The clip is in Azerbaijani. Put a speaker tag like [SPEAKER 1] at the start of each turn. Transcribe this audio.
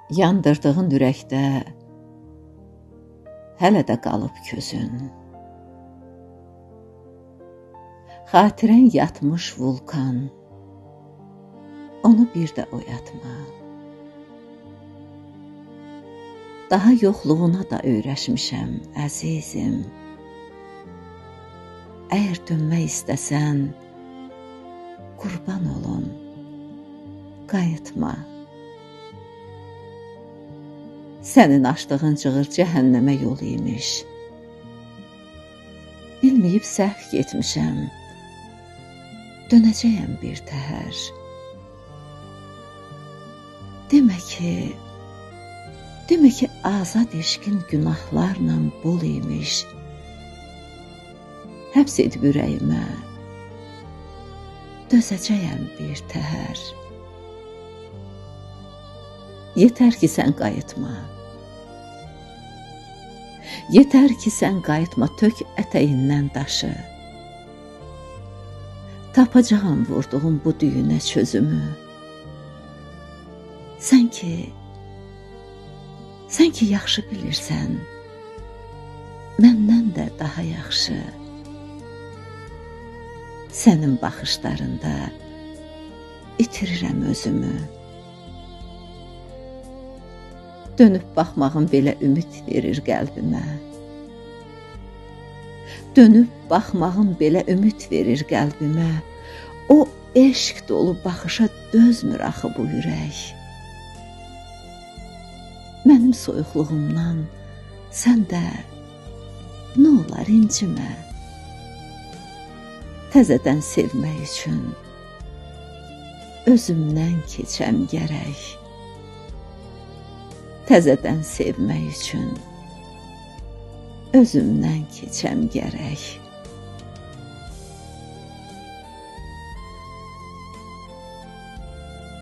[SPEAKER 1] Yandırdığın ürəkdə hələ də qalıb közün. Xatirən yatmış vulkan, onu bir də oyatma. Daha yoxluğuna da öyrəşmişəm, əzizim. Əgər dönmək istəsən, qurban olum, qayıtma. Sənin açdığın cığır cəhənnəmə yol imiş. Bilməyib səhv getmişəm, dönəcəyəm bir təhər. Demə ki, azad eşqin günahlarla bol imiş. Həbs edib ürəyimə, dözəcəyəm bir təhər. Yetər ki, sən qayıtma. Yetər ki, sən qayıtma, tök ətəyindən daşı. Tapacağam vurduğum bu düyünə çözümü. Sən ki yaxşı bilirsən, məndən də daha yaxşı. Sənin baxışlarında itirirəm özümü. Dönüb baxmağın belə ümid verir qəlbimə. Dönüb baxmağın belə ümid verir qəlbimə. O eşq dolu baxışa dözmür axı bu ürək. Mənim soyuqluğumdan sən də nə olar incimə. Təzədən sevmək üçün özümdən keçəm gərək. Təzədən sevmək üçün özümdən keçəm gərək.